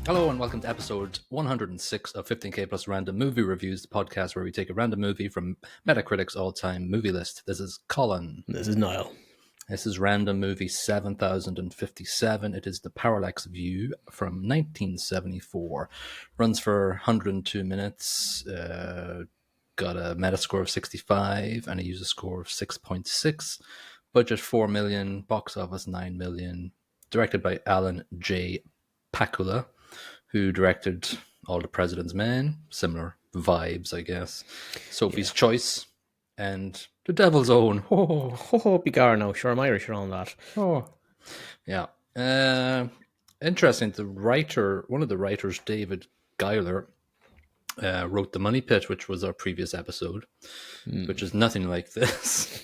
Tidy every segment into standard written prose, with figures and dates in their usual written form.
Hello and welcome to episode 106 of 15K Plus Random Movie Reviews, the podcast where we take a random movie from Metacritic's all-time movie list. This is Colin. This is Niall. This is random movie 7057. It is the Parallax View from 1974. Runs for 102 minutes. Got a Metascore of 65 and a user score of 6.6. Budget 4 million, box office 9 million. Directed by Alan J. Pakula, who directed All the President's Men. Similar vibes, I guess. Sophie's Choice and The Devil's Own. Bigar now. Sure, I'm Irish and all that. Yeah. Interesting. One of the writers, David Giler, wrote The Money Pit, which was our previous episode, which is nothing like this.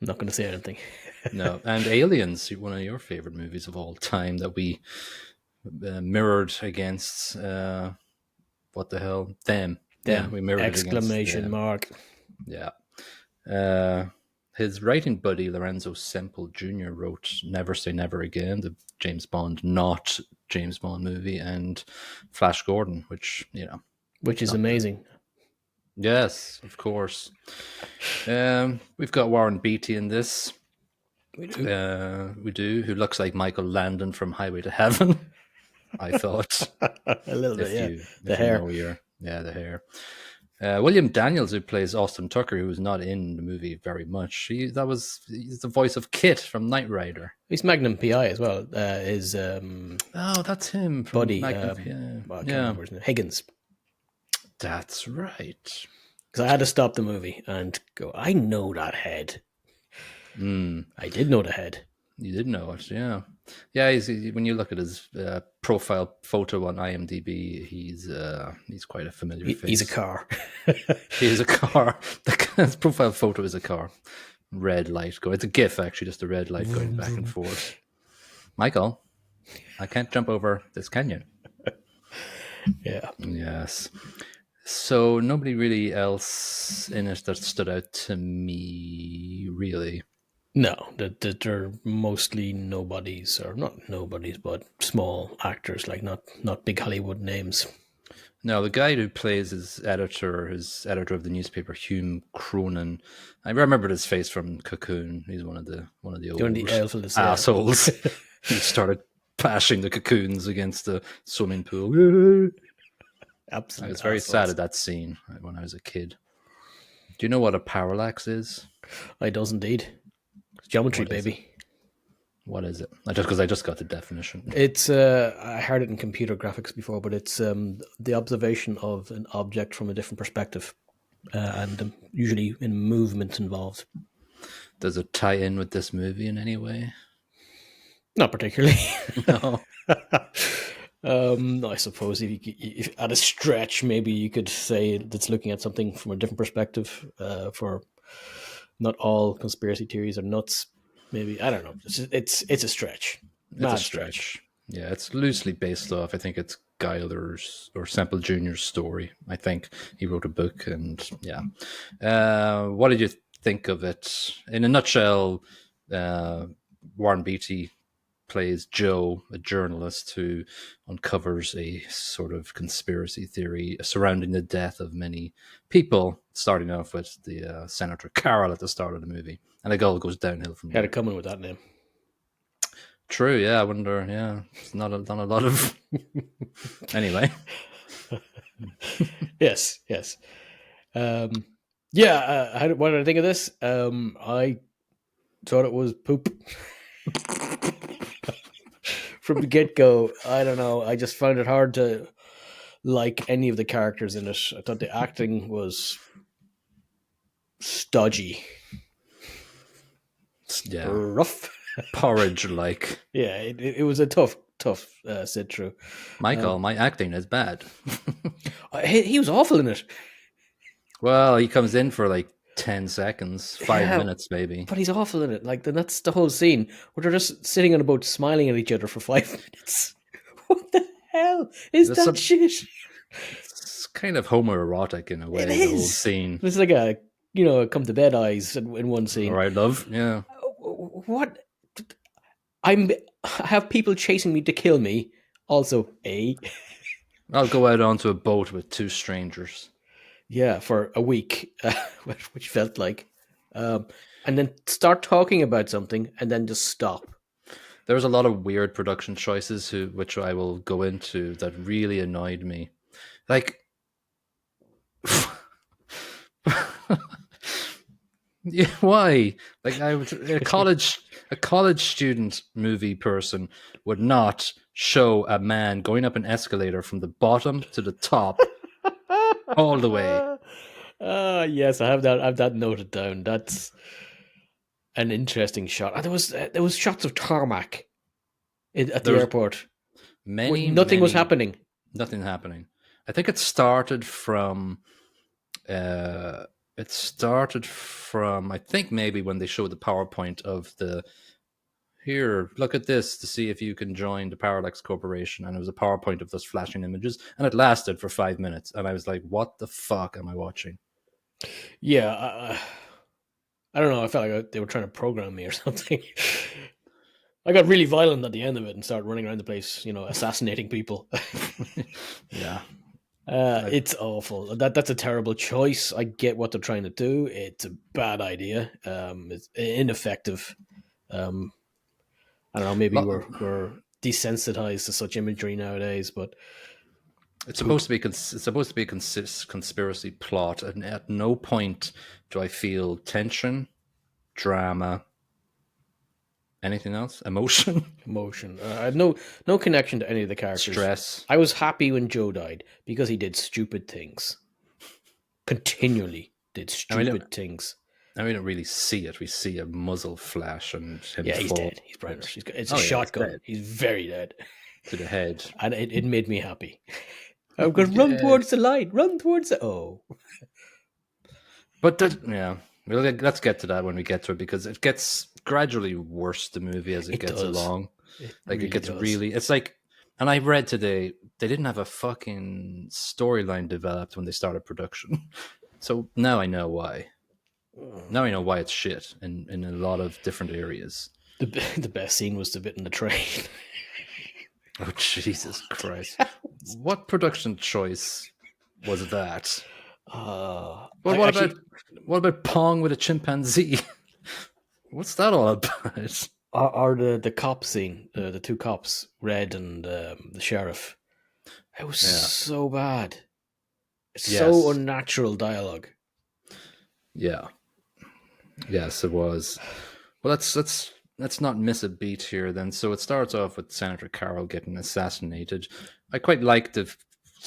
I'm not going to say anything. No. And Aliens, one of your favorite movies of all time that we mirrored against what the hell? Them. Yeah, we mirrored exclamation mark. Yeah. His writing buddy Lorenzo Semple Jr. wrote Never Say Never Again, the James Bond not James Bond movie, and Flash Gordon, which is amazing. Yes, of course. We've got Warren Beatty in this. We do. Who looks like Michael Landon from Highway to Heaven. I thought a little bit, yeah. The hair. William Daniels, who plays Austin Tucker, who was not in the movie very much. He's the voice of Kit from Knight Rider. He's Magnum PI as well. That's him. From buddy. I can't remember his name. Higgins. That's right. Because I had to stop the movie and go, I know that head. I did know the head. You did know it, yeah. Yeah, when you look at his profile photo on IMDb, he's quite a familiar face. He's a car. He is a car. His profile photo is a car. Red light going. It's a GIF, actually, just a red light going back and forth. Michael, I can't jump over this canyon. Yeah. Yes. So nobody really else in it that stood out to me, really. No, they're mostly nobodies, or not nobodies, but small actors, like not big Hollywood names. No, the guy who plays his editor of the newspaper, Hume Cronin. I remembered his face from Cocoon. He's one of the old assholes who started bashing the cocoons against the swimming pool. Absolutely, I was very sad at that scene when I was a kid. Do you know what a parallax is? I does indeed. Geometry, baby. What is it? I just got the definition. It's I heard it in computer graphics before, but it's the observation of an object from a different perspective, and usually in movement involved. Does it tie in with this movie in any way? Not particularly. No. I suppose if at a stretch, maybe you could say that's looking at something from a different perspective. For not all conspiracy theories are nuts. Maybe, I don't know. It's a stretch. It's a stretch. Yeah, it's loosely based off. I think it's Giler's or Semple Jr.'s story. I think he wrote a book, and yeah. What did you think of it? In a nutshell, Warren Beatty plays Joe, a journalist who uncovers a sort of conspiracy theory surrounding the death of many people, starting off with the Senator Carroll at the start of the movie. And it all goes downhill from there. Had it coming with that name. True, yeah, I wonder, yeah. It's not a lot of... Anyway. Yes. What did I think of this? I thought it was poop. From the get-go, I don't know. I just found it hard to like any of the characters in it. I thought the acting was stodgy. Yeah. Rough. Porridge-like. Yeah, it was a tough sit-through. Michael, my acting is bad. He was awful in it. Well, he comes in for like 10 seconds, 5 minutes maybe. But he's awful in it. Like, that's the whole scene where they're just sitting on a boat smiling at each other for 5 minutes. What the hell is that shit? It's kind of homoerotic in a way, the whole scene. It's like a come to bed eyes in one scene. All right, love. Yeah. What? I have people chasing me to kill me. Also, A. I'll go out onto a boat with two strangers. Yeah, for a week, which felt like, um, and then start talking about something, and then just stop. There's a lot of weird production choices which I will go into that really annoyed me. Like, yeah, why? Like, I was a college student movie person would not show a man going up an escalator from the bottom to the top all the way. Yes, I have that noted down. That's an interesting shot. There was shots of tarmac at the There's airport where many, nothing was many happening. nothing happening. I think it started from uh I think maybe when they showed the PowerPoint of the here, look at this to see if you can join the Parallax Corporation. And it was a PowerPoint of those flashing images. And it lasted for 5 minutes. And I was like, what the fuck am I watching? Yeah, I don't know. I felt like they were trying to program me or something. I got really violent at the end of it and started running around the place, assassinating people. Yeah. It's awful. That's a terrible choice. I get what they're trying to do. It's a bad idea. It's ineffective. Um, I don't know. Maybe we're desensitized to such imagery nowadays, but It's supposed to be it's supposed to be a conspiracy plot, and at no point do I feel tension, drama, anything else, emotion, emotion. I had no connection to any of the characters. stress. I was happy when Joe died because he did stupid things. Continually did And stupid things. we don't really see it. We see a muzzle flash and him Yeah, he's fall. dead. He's brown. It's a shotgun. He's very dead. To the head. And it made me happy. I'm going to run towards the light. Run towards the... Oh. But yeah, let's get to that when we get to it, because it gets gradually worse, the movie, as it gets along. It gets really, it's like, and I read today, they didn't have a fucking storyline developed when they started production. So now I know why. Now I know why it's shit in a lot of different areas. The best scene was the bit in the train. Oh, Jesus Christ. What production choice was that? What about Pong with a chimpanzee? What's that all about? Or the cop scene, the two cops, Red and the sheriff. It was so bad. So unnatural dialogue. Yeah. Yes, it was. Well, let's not miss a beat here then. So it starts off with Senator Carroll getting assassinated. I quite like the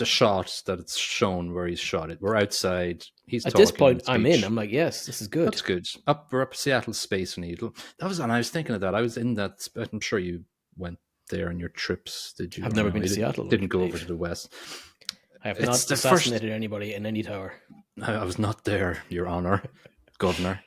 shot that it's shown where he's shot it. We're outside. He's at talking this point. I'm in. speech. I'm like, yes, this is good. That's good. We're up Seattle Space Needle. And I was thinking of that. I was in that. I'm sure you went there on your trips. Did you? I've never been to Seattle. Didn't go over to the west. I have not assassinated anybody in any tower. I was not there, Your Honor, Governor.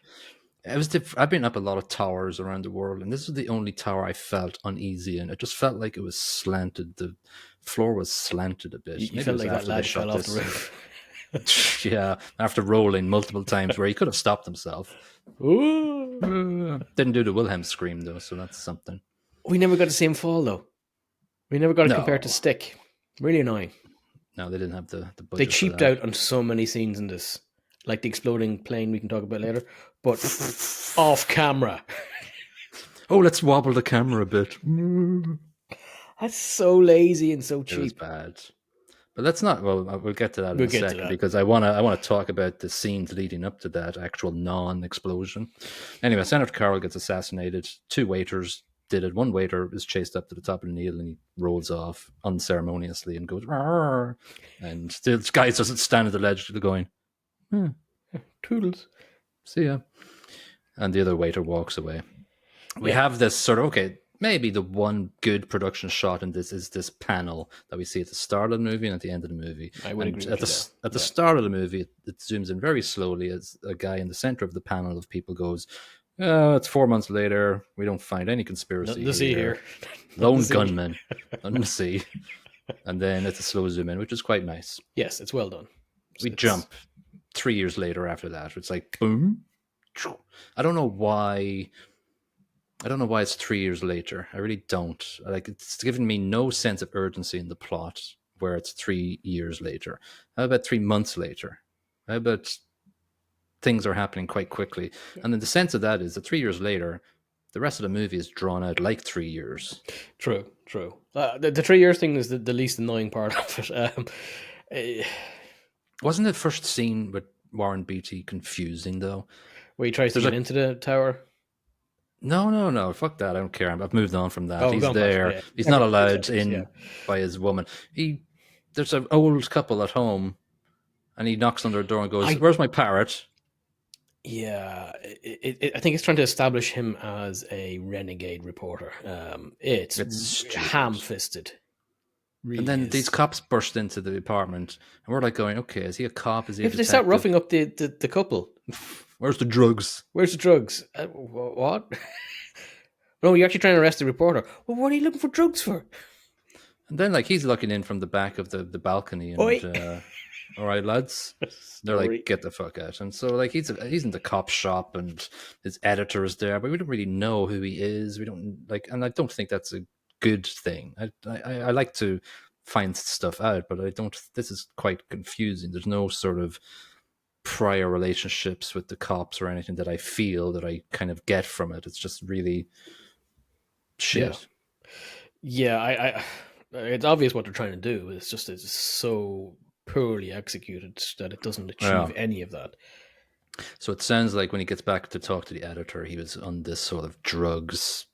I've been up a lot of towers around the world, and this is the only tower I felt uneasy in. It just felt like it was slanted. The floor was slanted a bit. You felt like that lad fell off the roof. Yeah, after rolling multiple times where he could have stopped himself. Ooh. Didn't do the Wilhelm scream, though, so that's something. We never got to see him fall, though. We never got to compare to Stick. Really annoying. No, they didn't have the budget. They cheaped out on so many scenes in this. Like the exploding plane we can talk about later, but off camera. Oh, let's wobble the camera a bit. That's so lazy and so cheap. It was bad. But let's not. Well, we'll get to that in a second, because I want to talk about the scenes leading up to that actual non-explosion. Anyway, Senator Carroll gets assassinated. 2 waiters did it. One waiter is chased up to the top of the needle and he rolls off unceremoniously and goes, "Arr!" And the guy doesn't stand at the ledge going, toodles, see ya. And the other waiter walks away. We have this sort of, okay, maybe the one good production shot in this is this panel that we see at the start of the movie and at the end of the movie. I would agree with you. At the start of the movie, it zooms in very slowly as a guy in the center of the panel of people goes, "Oh, it's 4 months later. We don't find any conspiracy Nothing to see here. Lone gunman. Nothing to see." And then it's a slow zoom in, which is quite nice. Yes, it's well done. We jump 3 years later after that. It's like, boom. I don't know why I don't know why it's 3 years later. I really don't. Like, it's given me no sense of urgency in the plot where it's 3 years later. How about 3 months later? How about things are happening quite quickly? And then the sense of that is that 3 years later, the rest of the movie is drawn out like 3 years. True, true. The 3 years thing is the least annoying part of it. Eh, Wasn't the first scene with Warren Beatty confusing though? where he tries to There's get like into the tower. no, fuck that. I don't care. I've moved on from that. Oh, we've He's gone past there. it. Yeah, He's not everyone knows allowed that is. Yeah, in by his woman. There's an old couple at home, and he knocks on their door and goes, I "Where's my parrot?" yeah. I think it's trying to establish him as a renegade reporter. It's It's stupid. ham-fisted. Really And then is. these cops burst into the apartment, and we're like going, "Okay, is he a cop? Is he a If they start detective? roughing up the couple, Where's the drugs?" where's the drugs? What? No, you're actually trying to arrest the reporter. Well, what are you looking for drugs for? And then like he's looking in from the back of the balcony, and Oi. all right, lads. They're Sorry. like, get the fuck out. And so like he's in the cop shop, and his editor is there, but we don't really know who he is. We don't like, and I don't think that's a good thing. I like to find stuff out, but I don't. This is quite confusing. There's no sort of prior relationships with the cops or anything that I feel that I kind of get from it. It's just really shit. Yeah, I it's obvious what they're trying to do. It's so poorly executed that it doesn't achieve Yeah. any of that. So it sounds like when he gets back to talk to the editor, he was on this sort of drugs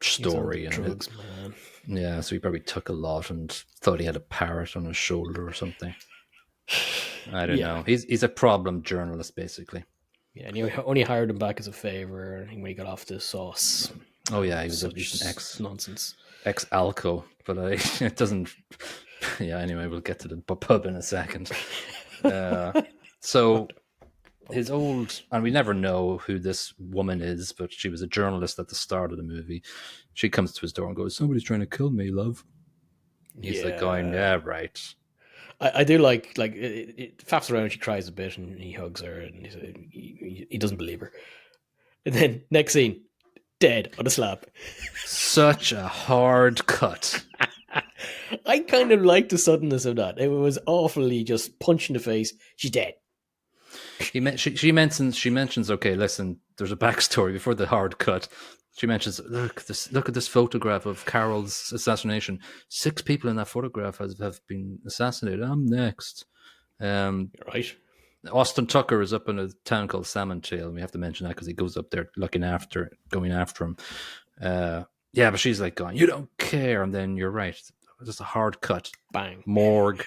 He's on story, the and drugs, man. yeah, so he probably took a lot and thought he had a parrot on his shoulder or something. I don't Yeah. know. He's a problem journalist, basically. Yeah, and he only hired him back as a favor when he got off the sauce. Oh yeah, he was Such an ex nonsense. Alco, but it doesn't. Yeah, anyway, we'll get to the pub in a second. So his old, and we never know who this woman is, but she was a journalist at the start of the movie. She comes to his door and goes, "Somebody's trying to kill me, love." He's like going, "Yeah, right." I do like it faffs around. She cries a bit, and he hugs her, and he doesn't believe her. And then next scene, dead on a slab. Such a hard cut. I kind of like the suddenness of that. It was awfully just punch in the face. She's dead. She mentions. Okay, listen. There's a backstory before the hard cut. She mentions, look at this photograph of Carol's assassination. 6 people in that photograph have been assassinated. I'm next. Right. Austin Tucker is up in a town called Salmontail. We have to mention that because he goes up there going after him. Yeah, but she's like going, "You don't care," and then you're right. Just a hard cut. Bang. Morgue.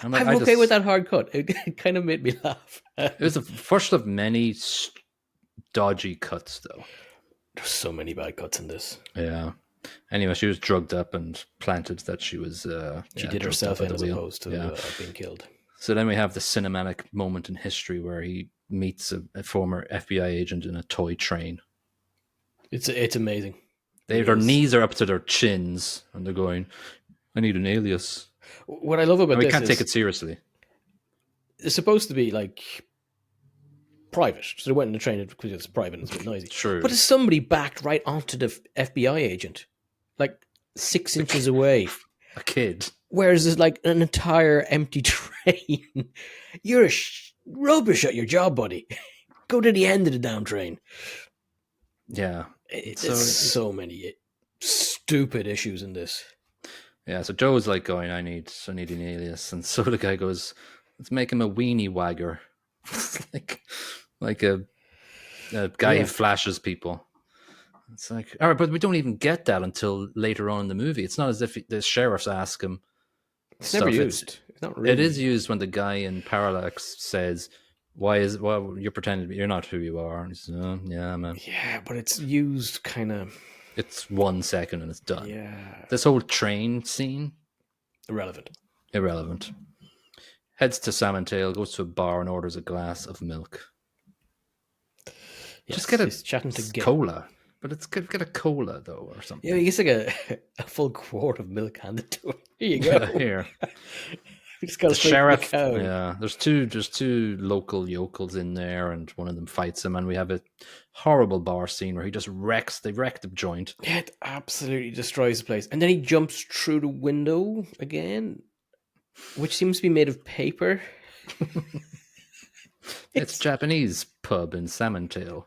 I'm okay with that hard cut. It kind of made me laugh. It was the first of many dodgy cuts, though. There's so many bad cuts in this. Yeah. Anyway, she was drugged up and planted that she was. She did herself in as opposed to being killed. So then we have the cinematic moment in history where he meets a former FBI agent in a toy train. It's amazing. Their knees are up to their chins, and they're going, "I need an alias." What I love about and we this can't is take it seriously. It's supposed to be like private, so they went in the train because it's private and it's a bit noisy. True. But there's somebody backed right onto the FBI agent, like 6 inches away. A kid. Whereas there's like an entire empty train. You're rubbish at your job, buddy. Go to the end of the damn train. Yeah. There's so many stupid issues in this. Yeah, so Joe's like going, I need an alias. And so the guy goes, "Let's make him a weenie wagger." like a guy who flashes people. It's like, all right, but we don't even get that until later on in the movie. It's not as if the sheriffs ask him. It's never used. It's not really. It is used when the guy in Parallax says, well, you're pretending to be, you're not who you are. And he says, "Oh, yeah, man." Yeah, but it's used kind of. It's 1 second and it's done. Yeah. This whole train scene. Irrelevant. Heads to Salmontail, goes to a bar and orders a glass of milk. Yes, just get a cola. But it's get a cola, though, or something. Yeah, he gets like a full quart of milk handed to him. Here you go. Here. We just got The straight from the sheriff, cow. yeah, there's two local yokels in there, and one of them fights him, and we have a horrible bar scene where they wreck the joint. Yeah, it absolutely destroys the place. And then he jumps through the window again, which seems to be made of paper. It's It's Japanese pub in Salmontail.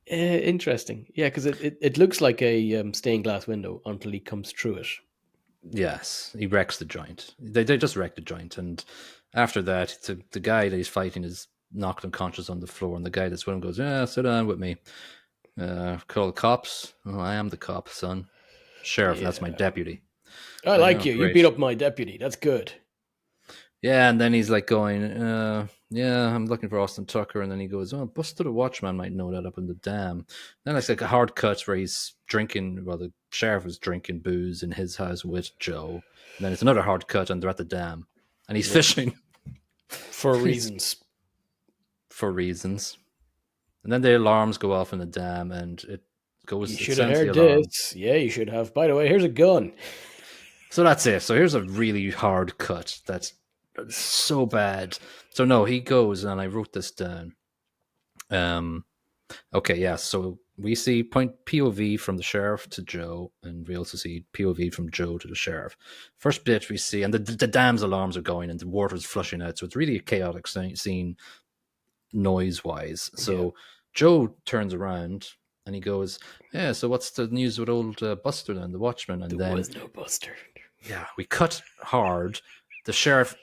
interesting. Yeah, because it looks like a stained glass window until he comes through it. Yes, he wrecks the joint. They just wreck the joint, and after that, the guy that he's fighting is knocked unconscious on the floor, and the guy that's with him goes, "Yeah, sit down with me. Call the cops. Oh, I am the cop, son. Sheriff, that's my Yeah. deputy." I Like, like oh, you. You beat great. up my deputy. That's good. Yeah, and then he's like going, yeah, I'm looking for Austin Tucker. And then he goes, oh, Buster the Watchman might know that up in the dam. Then it's like a hard cut where he's drinking, well, the sheriff is drinking booze in his house with Joe. And then it's another hard cut and they're at the dam. And he's Yeah. fishing For reasons. for reasons. And then the alarms go off in the dam and You it should have sounds the heard alarm. this. Yeah, you should have. By the way, here's a gun. So that's it. So here's a really hard cut that's so bad. So no, he goes, and I wrote this down. Okay, yeah. So we see point POV from the sheriff to Joe, and we also see POV from Joe to the sheriff. First bit we see, and the dam's alarms are going, and the water's flushing out. So it's really a chaotic scene, noise wise. So Yeah. Joe turns around and he goes, "Yeah. So what's the news with old Buster then, the Watchman?" And There then was no Buster. yeah, we cut hard. The sheriff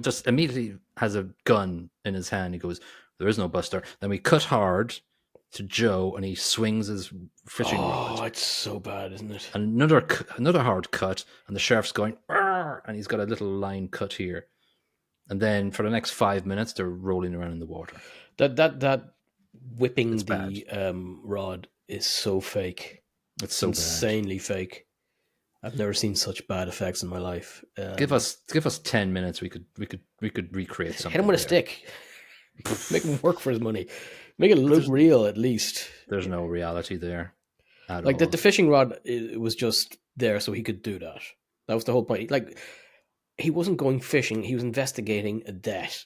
just immediately has a gun in his hand. He goes, "There is no Buster." Then we cut hard to Joe, and he swings his fishing rod. Oh, it's so bad, isn't it? And another hard cut, and the sheriff's going, "Arr!" And he's got a little line cut here. And then for the next 5 minutes, they're rolling around in the water. That whipping It's bad. the rod is so fake. It's so bad. Insanely fake. I've never seen such bad effects in my life. Give us 10 minutes. We could recreate something. Hit him with a stick. Make him work for his money. Make it look real, at least. There's no reality there at Like all. the fishing rod, it was just there so he could do that. That was the whole point. Like he wasn't going fishing; he was investigating a debt.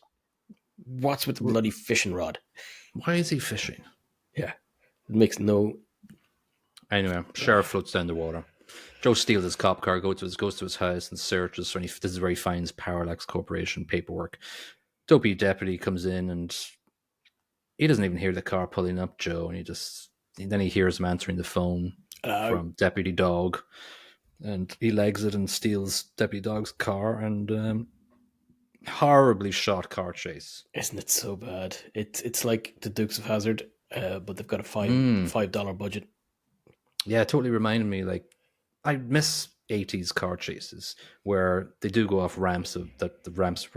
What's with the bloody fishing rod? Why is he fishing? Yeah, it makes no. Anyway, sheriff floats down the water. Joe steals his cop car, goes to his house and searches. This is where he finds Parallax Corporation paperwork. Dopey deputy comes in and he doesn't even hear the car pulling up Joe, and then he hears him answering the phone from Deputy Dog, and he legs it and steals Deputy Dog's car, and horribly shot car chase. Isn't it so bad? It's like the Dukes of Hazzard, but they've got a $5 budget. Yeah, it totally reminded me, like, I miss 80s car chases where they do go off ramps that the ramps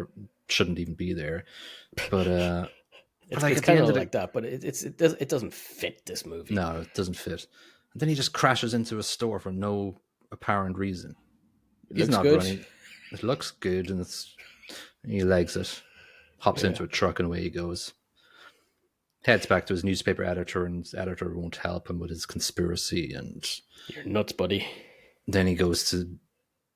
shouldn't even be there. But It's, like it's at the kind end of of like that, but it doesn't fit this movie. no, it doesn't fit. And then he just crashes into a store for no apparent reason. It looks good. running. It looks good, and he legs it, hops into a truck, and away he goes. Heads back to his newspaper editor, and his editor won't help him with his conspiracy. And You're nuts, buddy. then he goes to.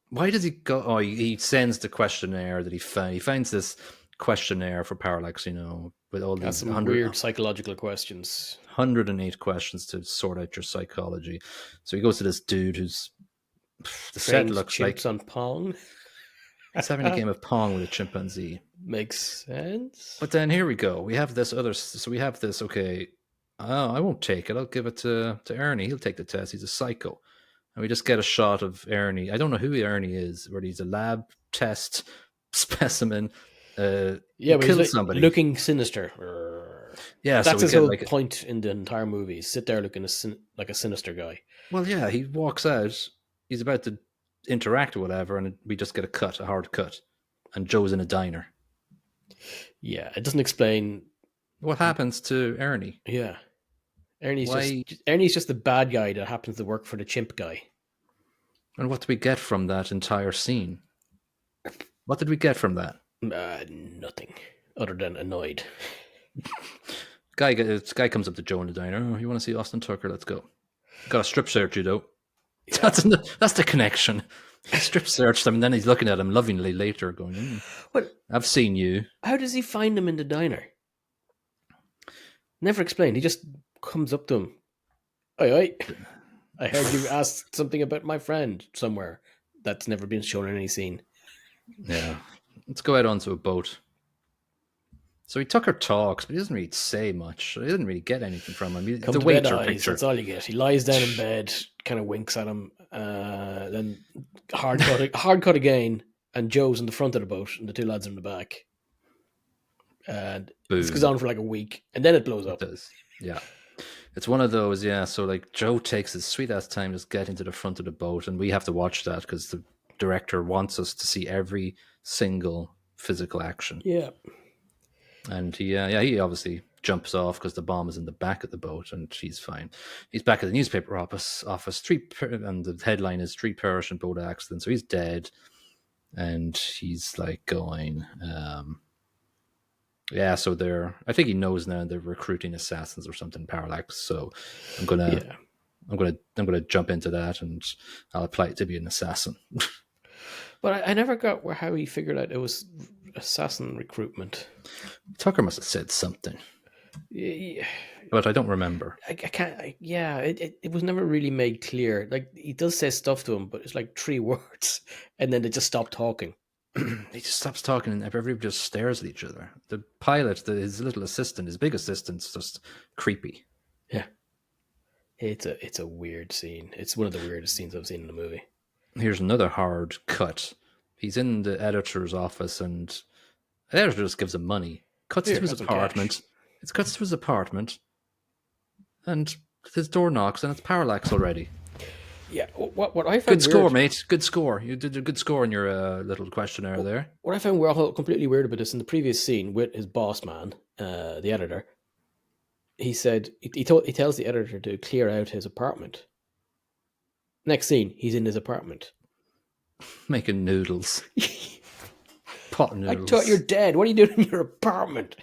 Why does he go? Oh, he sends the questionnaire that he found. He finds this questionnaire for Parallax, with all That's these some weird psychological questions. 108 questions to sort out your psychology. So he goes to this dude who's the set Trains looks chimps like on Pong. he's having a game of Pong with a chimpanzee. Makes sense. But then here we go. We have this other. So we have this. Okay, I won't take it. I'll give it to Ernie. He'll take the test. He's a psycho. And we just get a shot of Ernie. I don't know who Ernie is. Where he's a lab test specimen. Yeah, but he's somebody looking sinister. Yeah, that's so his whole point in the entire movie. Sit there looking like a sinister guy. Well, yeah, he walks out. He's about to interact or whatever, and we just get a hard cut, and Joe's in a diner. Yeah, it doesn't explain what happens to Ernie. Yeah, Ernie's just the bad guy that happens to work for the chimp guy. And what do we get from that entire scene? What did we get from that? Nothing other than annoyed. Guy comes up to Joe in the diner. Oh, you want to see Austin Tucker? Let's go. Got a strip search, you though. Yeah. That's the connection. He strip searched him, and then he's looking at him lovingly later, going, But "I've seen you." how does he find him in the diner? Never explained. He just comes up to him. Oi, oi. I heard you asked something about my friend somewhere. That's never been shown in any scene. Yeah, let's go out onto a boat. So he Tucker talks, but he doesn't really say much. He didn't really get anything from him. Come The to bed, waiter eyes. picture. That's all you get. He lies down in bed, kind of winks at him, then hard cut again, and Joe's in the front of the boat, and the two lads are in the back. And this goes Boom. on for like a week, and then it blows It up. does. Yeah. It's one of those, yeah. So like Joe takes his sweet ass time just getting to the front of the boat, and we have to watch that because the director wants us to see every single physical action. Yeah. And he obviously jumps off because the bomb is in the back of the boat, and he's fine. He's back at the newspaper office. And the headline is "Three perish in boat accident." So he's dead, and he's like going, yeah. So I think he knows now they're recruiting assassins or something. Parallax. So I'm gonna jump into that, and I'll apply to be an assassin. But I never got how he figured out it was assassin recruitment. Tucker must have said something, Yeah, but I don't remember. I can't. It was never really made clear. Like he does say stuff to him, but it's like 3 words, and then they just stop talking. He just stops talking, and everybody just stares at each other. The pilot, his little assistant, his big assistant's just creepy. Yeah, it's a weird scene. It's one of the weirdest scenes I've seen in a movie. Here's another hard cut. He's in the editor's office, and the editor just gives him money. Cuts to his apartment. It cuts to his apartment, and his door knocks, and it's Parallax already. Yeah, what I found good score, weird, mate. Good score. You did a good score in your little questionnaire there. What I found completely weird about this in the previous scene with his boss man, the editor. He said he tells the editor to clear out his apartment. Next scene, he's in his apartment making noodles. Pot noodles. I thought you're dead. What are you doing in your apartment?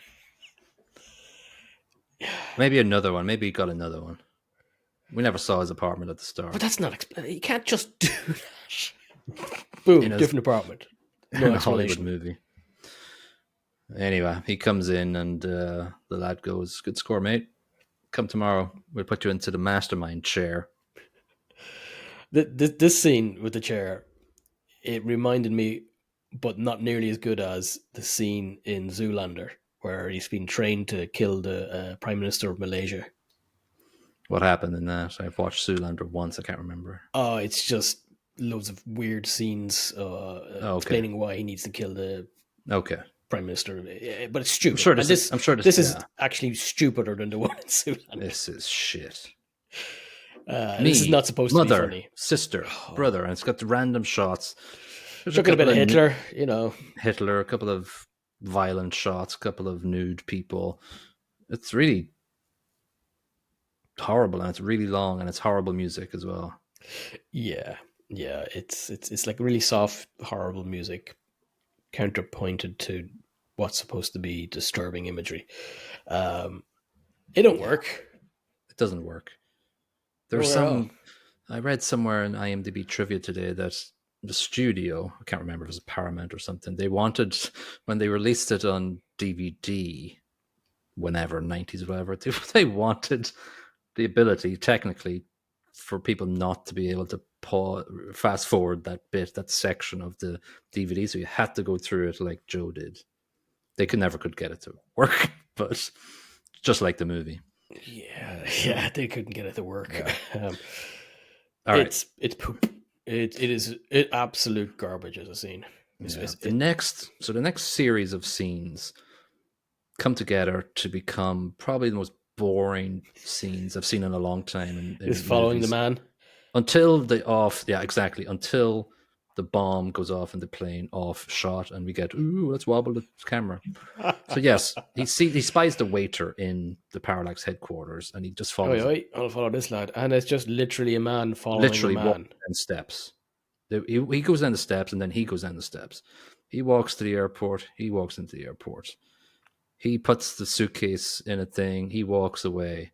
Maybe another one. Maybe he got another one. We never saw his apartment at the start. But that's not explained. You can't just do that. Boom, different apartment. No in a Hollywood movie. Anyway, he comes in, and the lad goes, "Good score, mate. Come tomorrow. We'll put you into the mastermind chair." This scene with the chair, it reminded me, but not nearly as good as the scene in Zoolander, where he's been trained to kill the Prime Minister of Malaysia. What happened in that? I've watched Zoolander once. I can't remember. Oh, it's just loads of weird scenes explaining why he needs to kill the Prime Minister. But it's stupid. I'm sure this is actually stupider than the one in Zoolander. This is shit. This is not supposed to be funny. Sister, brother, and it's got the random shots. Talking about Hitler, Hitler, a couple of violent shots, a couple of nude people. It's really horrible, and it's really long, and it's horrible music as well. Yeah, it's like really soft, horrible music, counterpointed to what's supposed to be disturbing imagery. It don't work. It doesn't work. I read somewhere in IMDb trivia today that the studio, I can't remember if it was Paramount or something, they wanted, when they released it on DVD, whenever, 90s, whatever, they wanted the ability, technically, for people not to be able to fast forward that section of the DVD, so you had to go through it like Joe did. They never could get it to work, but just like the movie. Yeah, they couldn't get it to work. Yeah. It's poop. It is absolute garbage as a scene. The next series of scenes come together to become probably the most boring scenes I've seen in a long time. Is following movies. The man until until the bomb goes off in the plane, off shot, and we get, let's wobble the camera. So yes, he spies the waiter in the Parallax headquarters, and he just follows. I'll follow this lad, and it's just literally a man following a man. Walking down steps. He goes down the steps, and then he goes down the steps. He walks to the airport. He walks into the airport. He puts the suitcase in a thing. He walks away.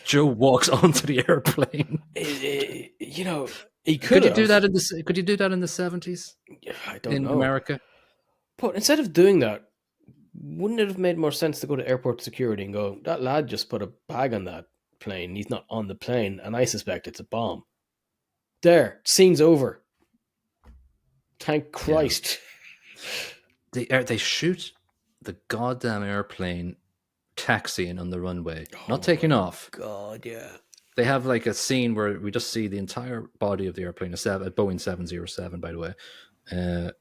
Joe walks onto the airplane. You know, he could Could you do have. that in the Could you do that in the 70s I don't in know. America? But instead of doing that, wouldn't it have made more sense to go to airport security and go, that lad just put a bag on that plane. He's not on the plane, and I suspect it's a bomb. There, scene's over. Thank Yeah. Christ. They shoot the goddamn airplane taxiing on the runway, not Oh taking my off. God, yeah. They have like a scene where we just see the entire body of the airplane, a Boeing 707, by the way, uh,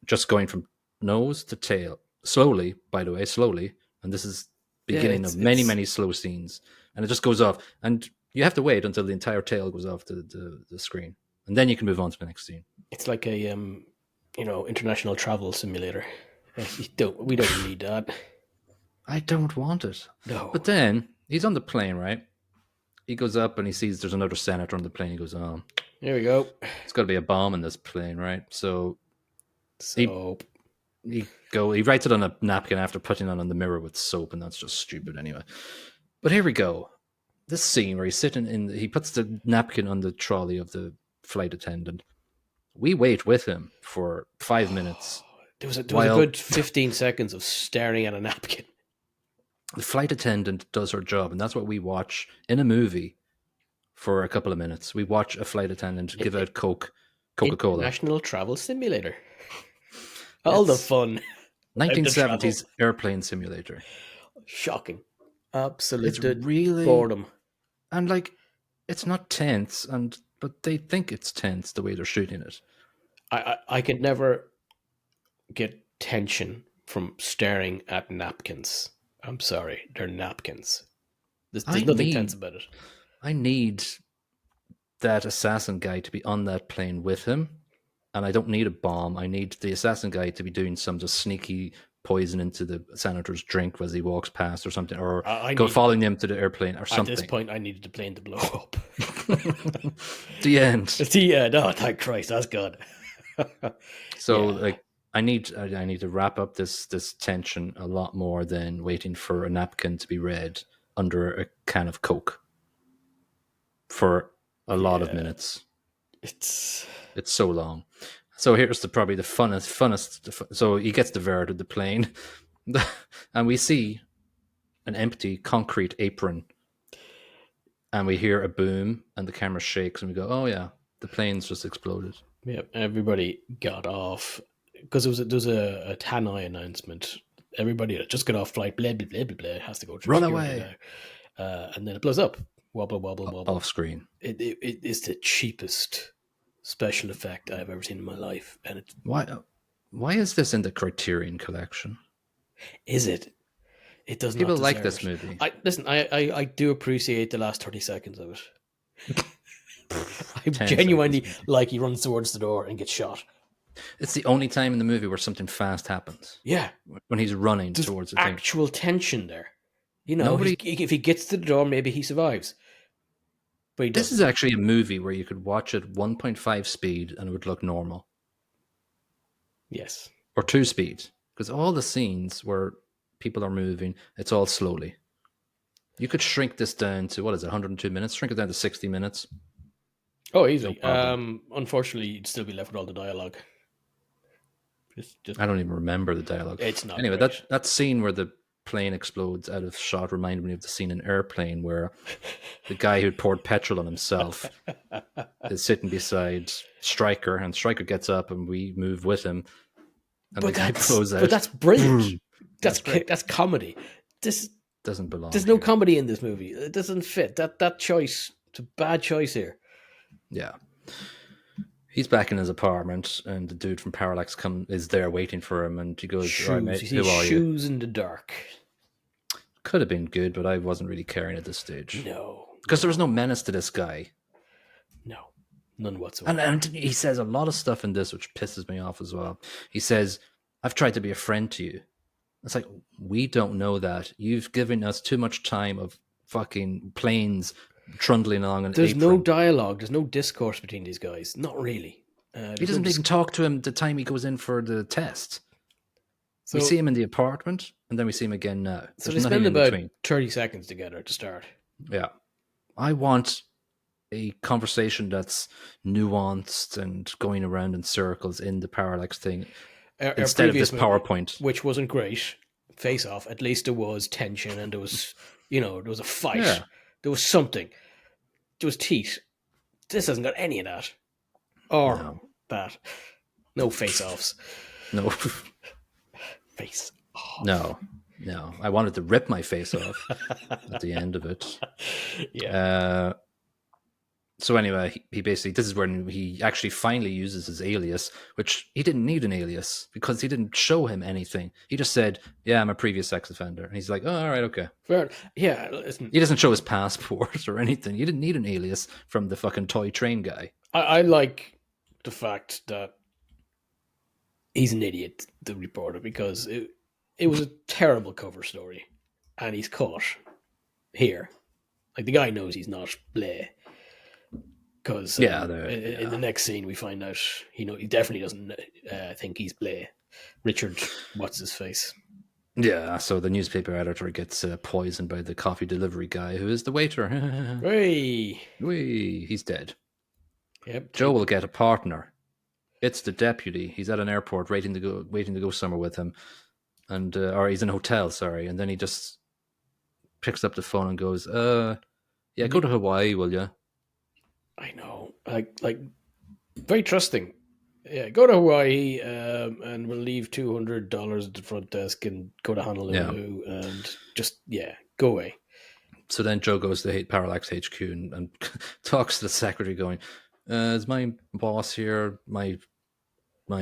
just going from nose to tail, slowly, by the way, slowly. And this is Yeah, beginning of many, many slow scenes. And it just goes off. And you have to wait until the entire tail goes off the screen. And then you can move on to the next scene. it's like a international travel simulator. We don't need that. I don't want it. No. But then he's on the plane, right? He goes up and he sees there's another senator on the plane. He goes, "Oh, Here we go. it's got to be a bomb in this plane, right?" So he So he writes it on a napkin after putting it on the mirror with soap, and that's just stupid anyway. But here we go. This scene where he's sitting he puts the napkin on the trolley of the flight attendant. We wait with him for 5 minutes there was a while good 15 seconds of staring at a napkin. the flight attendant does her job, and that's what we watch in a movie for a couple of minutes. We watch a flight attendant give out Coca-Cola. International travel simulator. All the fun. 1970s airplane simulator. Shocking. It's Absolute really boredom. and like it's not tense, but they think it's tense the way they're shooting it. I could never get tension from staring at napkins. I'm sorry, they're napkins. There's nothing tense about it. I need that assassin guy to be on that plane with him, and I don't need a bomb. I need the assassin guy to be doing some just sneaky poison into the senator's drink as he walks past or something, or following him to the airplane or something. At this point, I needed the plane to blow up. The end. It's the end. Oh, thank Christ, that's good. So, like, I need to wrap up this tension a lot more than waiting for a napkin to be read under a can of Coke for a lot of minutes. It's so long. So here's probably the funnest. So he gets diverted the plane, and we see an empty concrete apron, and we hear a boom, and the camera shakes, and we go, "Oh yeah, the plane's just exploded." Yeah, everybody got off because there was a Tannoy announcement. Everybody just got off flight. Blah blah blah blah blah. Has to go through. Run away. And then it blows up. Wobble wobble wobble. Off screen. It is the cheapest special effect I've ever seen in my life, and it's why is this in the Criterion collection? Is it? It does People not like deserve this movie. I do appreciate the last 30 seconds of it. I 10 genuinely seconds. like he runs towards the door and gets shot. It's the only time in the movie where something fast happens. Yeah, When he's running there's towards the thing. actual tension there. You know, if he gets to the door, maybe he survives. But this is actually a movie where you could watch it 1.5 speed and it would look normal. Yes. Or 2 speed. Because all the scenes where people are moving, it's all slowly. You could shrink this down to, 102 minutes? Shrink it down to 60 minutes. Oh, easily. No unfortunately, you'd still be left with all the dialogue. I don't even remember the dialogue. It's not anyway, great. that scene where the plane explodes out of shot reminded me of the scene in Airplane where the guy who poured petrol on himself is sitting beside Stryker, and Stryker gets up and we move with him, and the guy blows out. But that's brilliant. That's comedy. This doesn't belong. There's no comedy in this movie. It doesn't fit. That choice. It's a bad choice here. Yeah. He's back in his apartment, and the dude from Parallax is there waiting for him, and he goes, Shoes. "All right, mate, You see who are you?" shoes in the dark. Could have been good, but I wasn't really caring at this stage. No. Because there was no menace to this guy. No. None whatsoever. And he says a lot of stuff in this which pisses me off as well. He says, "I've tried to be a friend to you." It's like, we don't know that. You've given us too much time of fucking planes trundling along. There's no dialogue. There's no discourse between these guys. Not really. He doesn't even talk to him the time he goes in for the test. So we see him in the apartment, and then we see him again now. So they spend about 30 seconds together to start. Yeah. I want a conversation that's nuanced and going around in circles in the parallax thing Our instead of this previous movie, PowerPoint. which wasn't great, Face Off, at least there was tension and there was, there was a fight. Yeah. There was something. There was teeth. This hasn't got any of that. Or No. that. No face offs. No. Face off. No. No. I wanted to rip my face off at the end of it. Yeah. Uh, so anyway, he basically, this is when he actually finally uses his alias, which he didn't need an alias because he didn't show him anything. He just said, "Yeah, I'm a previous sex offender," and he's like, "Oh, all right, okay." Fair. Yeah, listen. He doesn't show his passport or anything. You didn't need an alias from the fucking toy train guy. I like the fact that he's an idiot, the reporter, because it was a terrible cover story. And he's caught here. Like, the guy knows he's not Blay. Because in the next scene, we find out he definitely doesn't think he's Blay. Richard, what's his face? Yeah, so the newspaper editor gets poisoned by the coffee delivery guy, who is the waiter. Hey, Whee, he's dead. yep. Joe will get a partner. It's the deputy. He's at an airport waiting to go somewhere with him, and or he's in a hotel. Sorry, and then he just picks up the phone and goes, yeah, go to Hawaii, will you?" I know, like very trusting. Yeah, go to Hawaii, and we'll leave $200 at the front desk and go to Honolulu, and just go away. So then Joe goes to Parallax HQ and talks to the secretary, going, "Is my boss here? My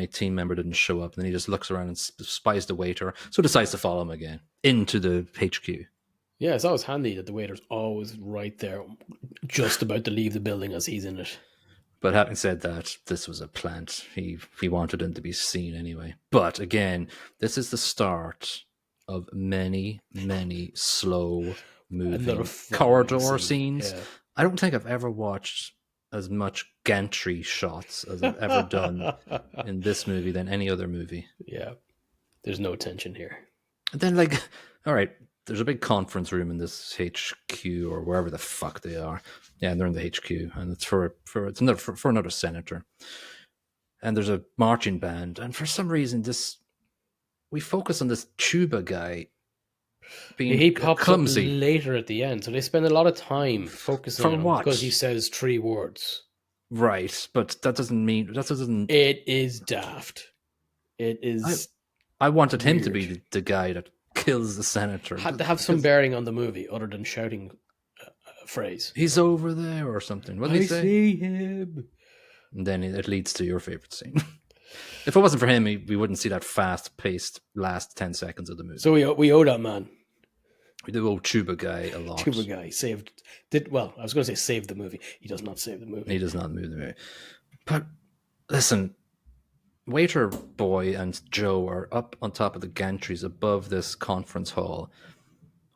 team member didn't show up." And then he just looks around and spies the waiter, so decides to follow him again into the HQ. Yeah, it's always handy that the waiter's always right there, just about to leave the building as he's in it. But having said that, this was a plant. He wanted him to be seen anyway. But again, this is the start of many, many slow moving corridor scenes. Yeah. I don't think I've ever watched as much gantry shots as I've ever done in this movie than any other movie. Yeah, there's no tension here. And then, like, all right, there's a big conference room in this HQ or wherever the fuck they are. Yeah, and they're in the HQ, and it's for another senator. And there's a marching band, and for some reason, we focus on this tuba guy being he pops clumsy up later at the end, so they spend a lot of time focusing on him because he says 3 words. Right, but that doesn't mean It is daft. It is. I wanted him to be the guy that kills the senator. Had to have some bearing on the movie, other than shouting a phrase. "He's over there" or something. What did he say? I see him. And then it leads to your favorite scene. If it wasn't for him, we wouldn't see that fast-paced last 10 seconds of the movie. So we owe that man. We do owe tuba guy a lot. Tuba guy I was going to say saved the movie. He does not save the movie. He does not move the movie. But listen, waiter boy and Joe are up on top of the gantries above this conference hall.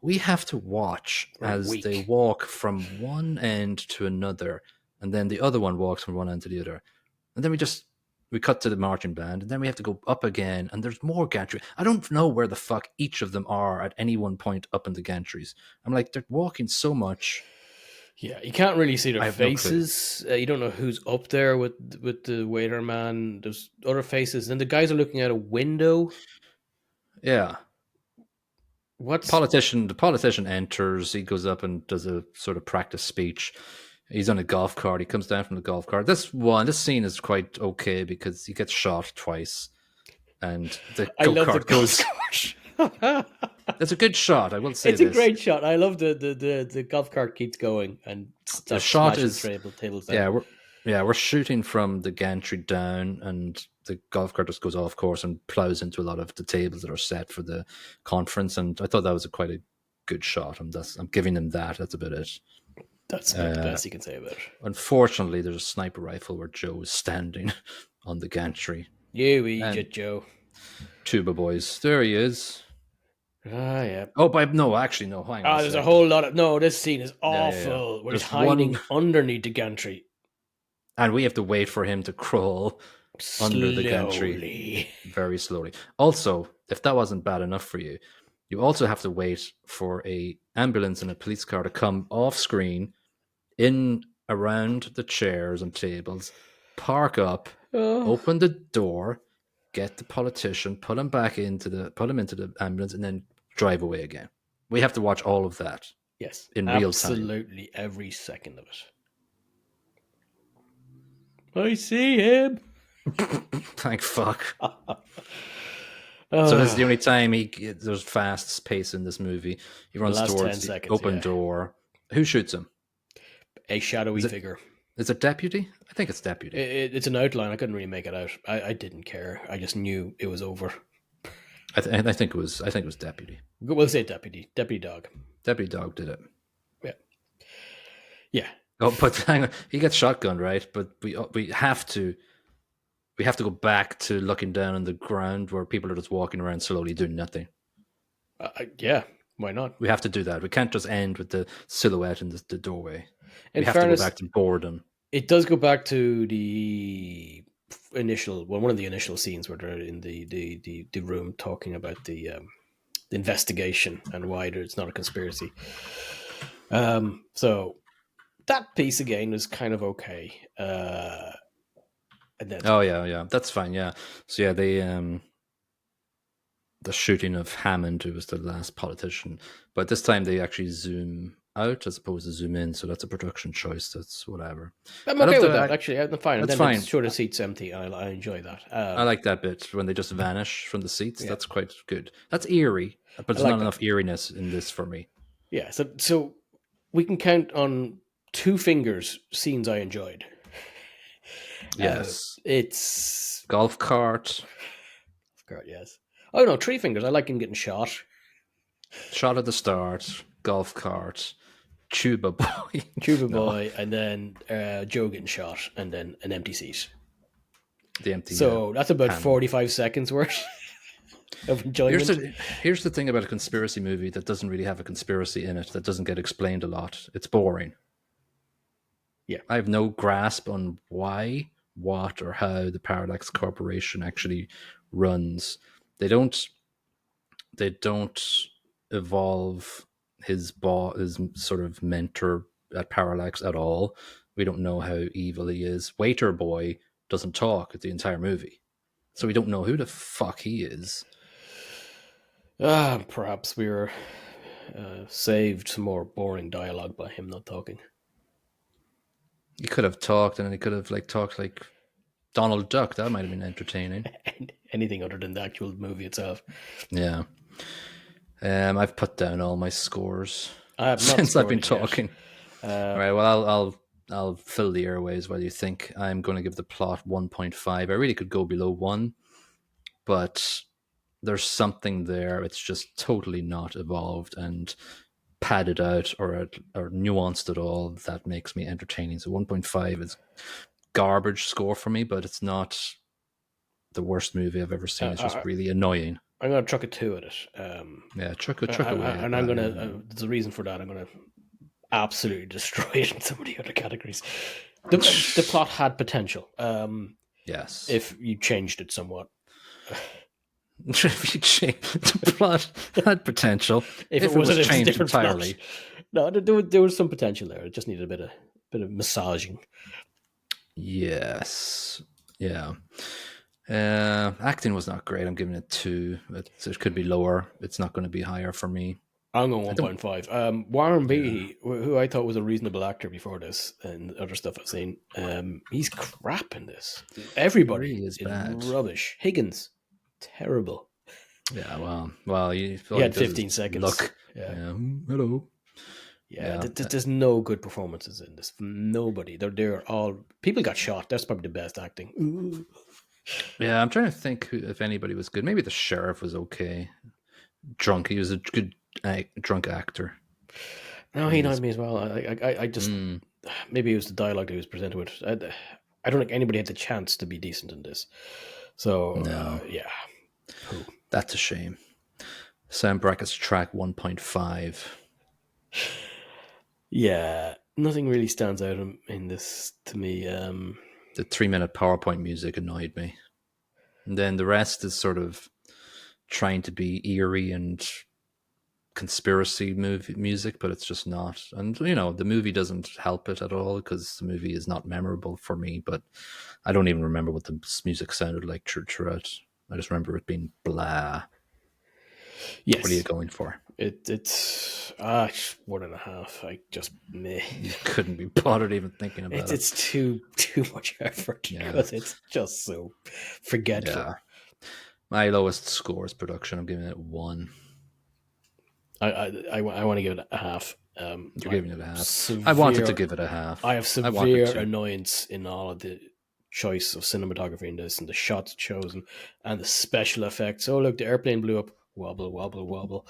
We have to watch as they walk from one end to another, and then the other one walks from one end to the other. And then we cut to the marching band, and then we have to go up again, and there's more gantry. I don't know where the fuck each of them are at any one point up in the gantries. I'm like, they're walking so much. Yeah, you can't really see their faces. You don't know who's up there with the waiter man. There's other faces. Then the guys are looking out a window. Yeah. The politician enters. He goes up and does a sort of practice speech. He's on a golf cart. He comes down from the golf cart. This scene is quite okay because he gets shot twice, and the golf cart goes. It's a good shot, I will say. It's a great shot. I love the golf cart keeps going, and the shot is tables down. We're shooting from the gantry down, and the golf cart just goes off course and plows into a lot of the tables that are set for the conference. And I thought that was quite a good shot. I'm giving them that. That's about it. That's the best you can say about it. Unfortunately, there's a sniper rifle where Joe is standing on the gantry. You idiot, Joe. Tuba boys. There he is. Ah, yeah. Oh, no, actually, no. Hang on. There's a whole lot of... No, this scene is awful. We're hiding underneath the gantry. And we have to wait for him to crawl under the gantry. Very slowly. Also, if that wasn't bad enough for you, You also have to wait for a ambulance and a police car to come off screen, in around the chairs and tables, park up, Oh, open the door, get the politician, put him into the ambulance, and then drive away again. We have to watch all of that yes, in real time. absolutely every second of it. I see him. Thank fuck. So this is the Ah, only time there's fast pace in this movie. He the runs last towards 10 the seconds, open yeah. door. Who shoots him? A shadowy Is it figure. is it deputy? I think it's deputy. It's an outline. I couldn't really make it out. I didn't care. I just knew it was over. I think it was deputy. We'll say deputy. Deputy dog. Deputy dog did it. Yeah. Yeah. Oh, but hang on, he gets shotgunned, right? But we have to go back to looking down on the ground where people are just walking around slowly doing nothing. Yeah. Why not? We have to do that. We can't just end with the silhouette in the doorway. In We have to go fairness, back to boredom. it does go back to one of the initial scenes where they're in the room talking about the investigation and why it's not a conspiracy. So that piece again was kind of okay. And then Oh yeah, that's fine. Yeah, so yeah, the shooting of Hammond, who was the last politician, but this time they actually zoom out as opposed to zoom in. So that's a production choice. That's whatever. I'm I love okay with that. Actually, I'm fine. And That's then fine. it's sure the seat's empty. I enjoy that. I like that bit when they just vanish from the seats. Yeah, That's quite good. That's eerie, but I there's like not that. enough eeriness in this for me. Yeah, so we can count on two fingers scenes I enjoyed. Yes, It's golf cart, God, yes. Oh no, three fingers. I like him getting shot. shot at the start, golf cart, tuba boy. Tuba No, boy, and then Joe getting shot, and then an empty seat. the empty. So that's about Hammond. 45 seconds worth of enjoyment. Here's the thing about a conspiracy movie that doesn't really have a conspiracy in it, that doesn't get explained a lot. It's boring. Yeah. I have no grasp on why, what, or how the Parallax Corporation actually runs. They don't evolve his sort of mentor at Parallax at all. We don't know how evil he is. Waiter boy doesn't talk the entire movie, so we don't know who the fuck he is. Perhaps we were saved some more boring dialogue by him not talking. He could have talked, and then he could have talked like Donald Duck. That might have been entertaining. Anything other than the actual movie itself. Yeah. I've put down all my scores I have not since I've been scored it talking. All right. Well, I'll fill the airways while you think. I'm going to give the plot 1.5. I really could go below 1, but there's something there. It's just totally not evolved and padded out or nuanced at all that makes me entertaining. So 1.5 is garbage score for me, but it's not the worst movie I've ever seen. It's just really annoying. I'm going to chuck a 2 at it. Yeah, chuck away. And I'm going to, there's a reason for that. I'm going to absolutely destroy it in some of the other categories. The plot had potential. Yes. If you changed it somewhat. If you change the plot had potential. If it was changed entirely. Plot. No, there was some potential there. It just needed a bit of massaging. Yes. Yeah. Acting was not great. I'm giving it 2. It could be lower. It's not going to be higher for me. I'm going 1.5. Warren Beatty, who I thought was a reasonable actor before this and other stuff I've seen, he's crap in this. Everybody really is bad. Rubbish. Higgins, terrible. Yeah, well, he had 15 seconds. Look. Yeah. Hello. Yeah, there's no good performances in this. Nobody. They're all people got shot. That's probably the best acting. Ooh. Yeah, I'm trying to think if anybody was good. Maybe the sheriff was okay. Drunk. He was a good drunk actor. No, he annoyed me as well. I just maybe it was the dialogue that he was presented with. I don't think anybody had the chance to be decent in this. So no, yeah, that's a shame. Sound brackets track 1.5. Yeah, nothing really stands out in this to me. The 3-minute PowerPoint music annoyed me. And then the rest is sort of trying to be eerie and conspiracy movie music, but it's just not. And you know, the movie doesn't help it at all because the movie is not memorable for me. But I don't even remember what the music sounded like throughout. I just remember it being blah. What are you Yes, going for? it's 1.5. I just meh. You couldn't be bothered even thinking about it. It's too much effort Yeah, because it's just so forgetful. yeah. My lowest score is production. I'm giving it 1. I want to give it a half. You're I have giving it a half. I wanted to severe give it a half. I have I wanted severe to. annoyance in all of the choice of cinematography in this and the shots chosen and the special effects. Oh look, the airplane blew up. Wobble, wobble, wobble.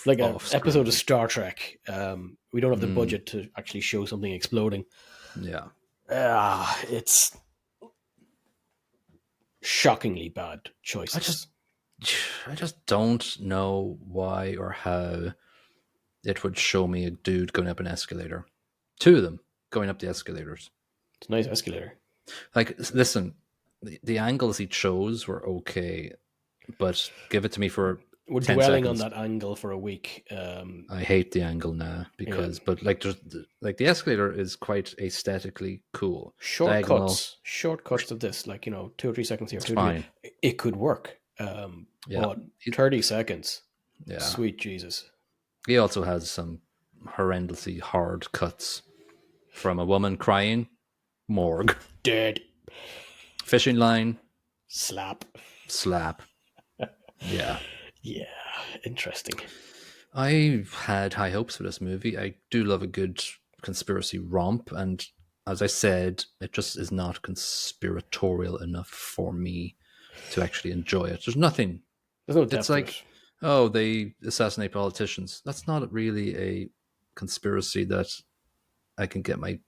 Like an Off episode of screen. Star Trek. We don't have the Mm, budget to actually show something exploding. yeah. It's shockingly bad I just choices. I just don't know why or how it would show me a dude going up an escalator. 2 of them going up the escalators. It's a nice escalator. Like, listen, the angles he chose were okay, but give it to me for We're 10 dwelling on seconds. that angle for a week. I hate the angle now Yeah. because, but like, there's like the escalator is quite aesthetically cool. Diagonal, Shortcuts of this, like 2 or 3 seconds here, it's 2 or 3, fine. it could work. Yeah, But 30 seconds, yeah. sweet Jesus, He also has some horrendously hard cuts from a woman crying, morgue, dead, fishing line, slap. slap. Yeah. Yeah, interesting. I had high hopes for this movie. I do love a good conspiracy romp, and as I said, it just is not conspiratorial enough for me to actually enjoy it. There's nothing. There's no It's depth to like, it. oh, they assassinate politicians. That's not really a conspiracy that I can get my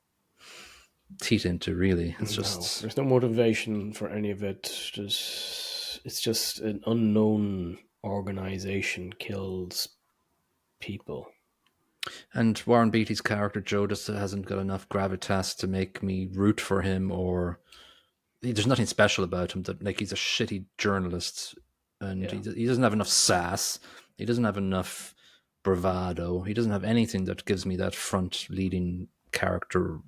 teeth into, really. It's No, just. there's no motivation for any of it. It's just an unknown organization kills people. And Warren Beatty's character, Joe, just hasn't got enough gravitas to make me root for him, or there's nothing special about him. That, like, he's a shitty journalist, and Yeah. he doesn't have enough sass. He doesn't have enough bravado. He doesn't have anything that gives me that front leading character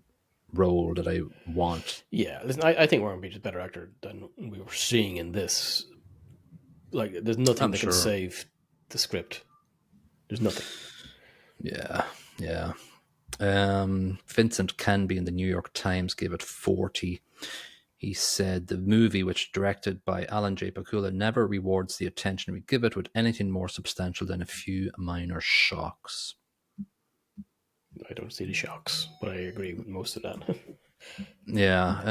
role that I want. Yeah, listen, I think Warren Beatty is a better actor than we were seeing in this. Like, there's nothing I'm that can sure. save the script. There's nothing. Yeah, yeah. Vincent Canby in the New York Times gave it 40. He said the movie, which directed by Alan J. Pakula, never rewards the attention we give it with anything more substantial than a few minor shocks. I don't see the shocks, but I agree with most of that. Yeah.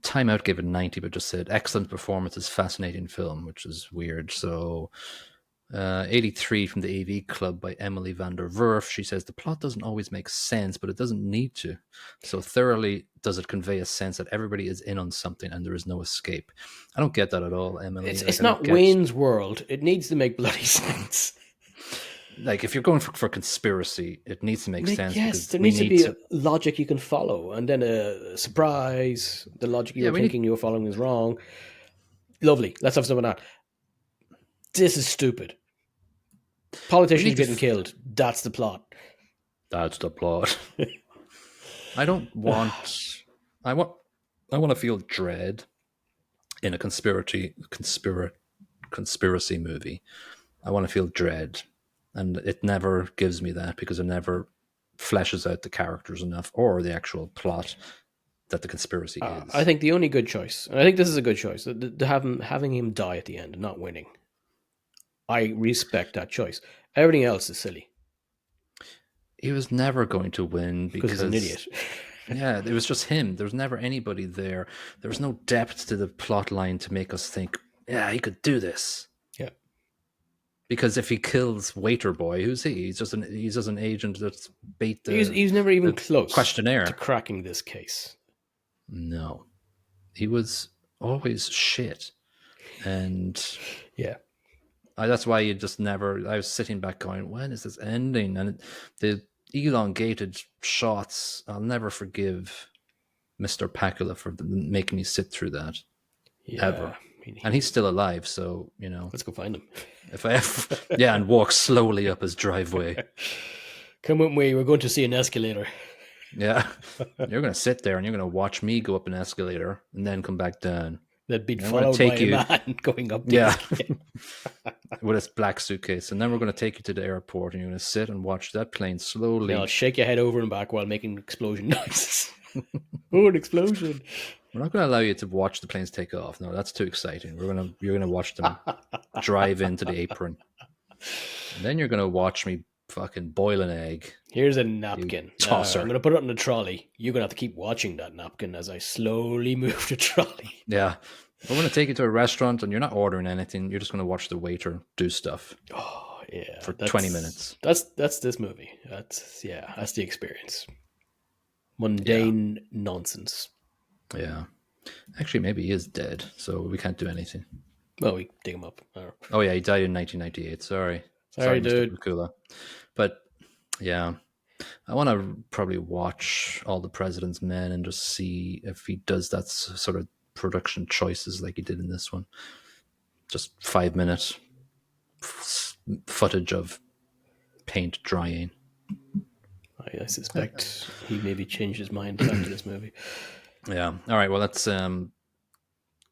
Time Out gave it 90, but just said excellent performances, fascinating film, which is weird. So 83 from the AV Club by Emily van der Werf. She says the plot doesn't always make sense, but it doesn't need to. So thoroughly does it convey a sense that everybody is in on something and there is no escape. I don't get that at all, Emily. It's Like, it's I don't not get, Wayne's World. It needs to make bloody sense. like, if you're going for conspiracy, it needs to make sense Yes, because there we needs to need be to. a logic you can follow, and then a surprise. The logic you Yeah, were we need. thinking you were following is wrong. Lovely. Let's have some of that. This is stupid. We Politicians need to. getting killed. That's the plot. That's the plot. I don't want. I want. I want to feel dread in a conspiracy movie. I want to feel dread, and it never gives me that because it never fleshes out the characters enough or the actual plot that the conspiracy I is. think the only good choice, and I think this is a good choice, to have having him die at the end and not winning. I respect that choice. Everything else is silly He was never going to win because he's an because, idiot. yeah, it was just him. There was never anybody there. There was no depth to the plot line to make us think, yeah, he could do this. Yeah, Because if he kills Waiter Boy, who's he? He's just an agent that's beat he's never even the close to questionnaire. cracking this case. No, he was always shit, and Yeah, that's why you just never. I was sitting back going, "When is this ending?" And the elongated shots, I'll never forgive Mr. Pakula for making me sit through that yeah. ever. mean, And he's still alive, so, you know, let's go find him. if I have, yeah, and walk slowly up his driveway. Come with me. We're going to see an escalator. Yeah. You're going to sit there and you're going to watch me go up an escalator and then come back down. That'd be And I'm gonna followed by take a you- man going up the Yeah. escalator. With his black suitcase. And then we're going to take you to the airport and you're going to sit and watch that plane slowly. Yeah, I'll shake your head over and back while making explosion noises. Oh, an explosion. We're not going to allow you to watch the planes take off. No, that's too exciting. You're going to watch them drive into the apron. And then you're going to watch me fucking boil an egg. Here's a napkin. tosser. I'm going to put it on the trolley. You're going to have to keep watching that napkin as I slowly move the trolley. Yeah. We're going to take you to a restaurant and you're not ordering anything. You're just going to watch the waiter do stuff Oh, yeah. for 20 minutes. That's this movie. That's the experience. Mundane nonsense. Yeah. Actually, maybe he is dead, so we can't do anything. Well, we dig him up. Oh, yeah, he died in 1998. Sorry, dude. Mr. Pakula. But, yeah, I want to probably watch All the President's Men and just see if he does that sort of production choices like he did in this one. Just 5-minute footage of paint drying. I suspect he maybe changed his mind after this movie. Yeah. All right. Well, let's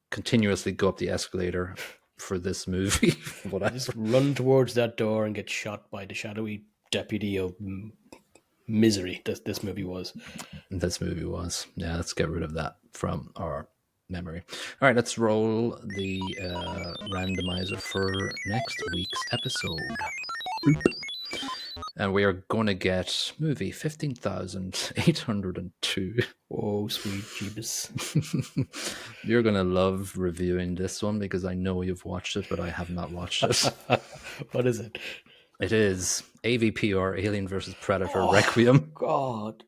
continuously go up the escalator for this movie. Whatever. Just run towards that door and get shot by the shadowy deputy of misery that this movie was. This movie was. Yeah. Let's get rid of that from our memory. All right. Let's roll the randomizer for next week's episode. And we are going to get movie 15,802. Oh, sweet Jeebus. You're going to love reviewing this one because I know you've watched it, but I have not watched it. What is it? It is AVPR, Alien vs. Predator, Requiem. God.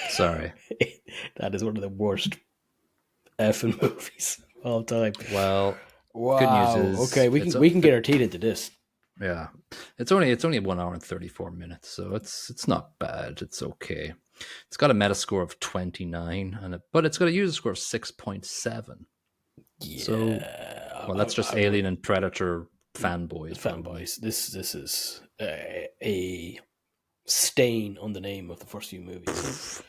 Sorry. That is one of the worst effing movies of all time. Well, Wow. good news is okay, we can get our teeth into this. yeah, it's only 1 hour and 34 minutes, so it's not bad. It's okay. It's got a Metascore of 29, but it's got a user score of 6.7. Yeah. So, well, that's just Alien and Predator fanboys. Fanboys. This is a stain on the name of the first few movies.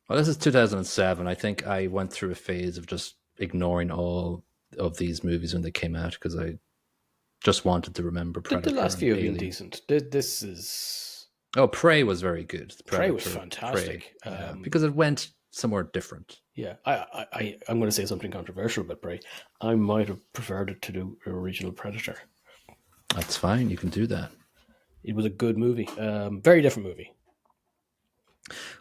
Well, this is 2007. I think I went through a phase of just ignoring all of these movies when they came out because I just wanted to remember Predator. The last few have been Alien. decent. This is... Oh, Prey was very good. Prey was Predator, fantastic. Prey. Yeah, because it went somewhere different. Yeah, I'm going to say something controversial about Prey. I might have preferred it to the original Predator. That's fine. You can do that. It was a good movie. Very different movie.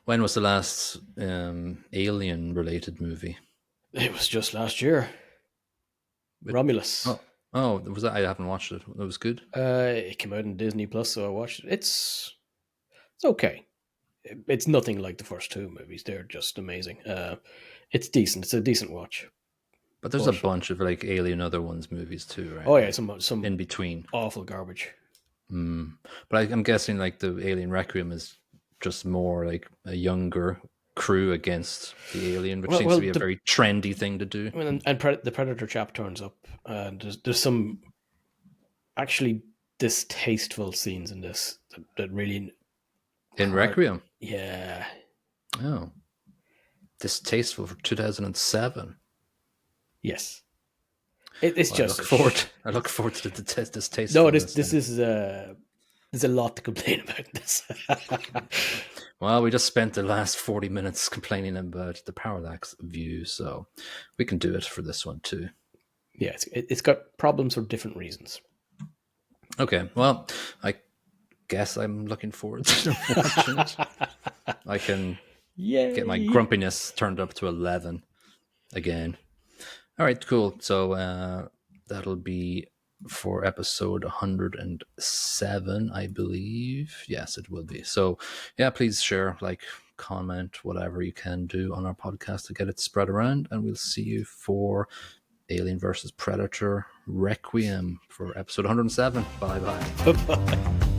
When was the last Alien-related movie? It was just last year. Romulus. Oh, was that? I haven't watched it. It was good. It came out on Disney Plus, so I watched it. It's okay. It's nothing like the first two movies. They're just amazing. It's decent. It's a decent watch. But there's a bunch of like Alien other ones movies too, right? Oh yeah, some in between. awful garbage. But I'm guessing like the Alien Requiem is just more like a younger crew against the Alien, which seems to be a very trendy thing to do. I mean, and the Predator chap turns up, and there's some actually distasteful scenes in this that really in Requiem. Yeah. Oh, distasteful for 2007. Yes. It's just I look forward to the distasteful. No, this is there's a lot to complain about in this. Well, we just spent the last 40 minutes complaining about the Parallax View, so we can do it for this one too. Yeah, it's got problems for different reasons. Okay, well, I guess I'm looking forward to watching it. I can get my grumpiness turned up to 11 again. All right, cool. So that'll be for episode 107, I believe. Yes, it will be. So yeah, please share, like, comment, whatever you can do on our podcast to get it spread around, and we'll see you for Alien versus Predator Requiem for episode 107. Bye bye. Bye.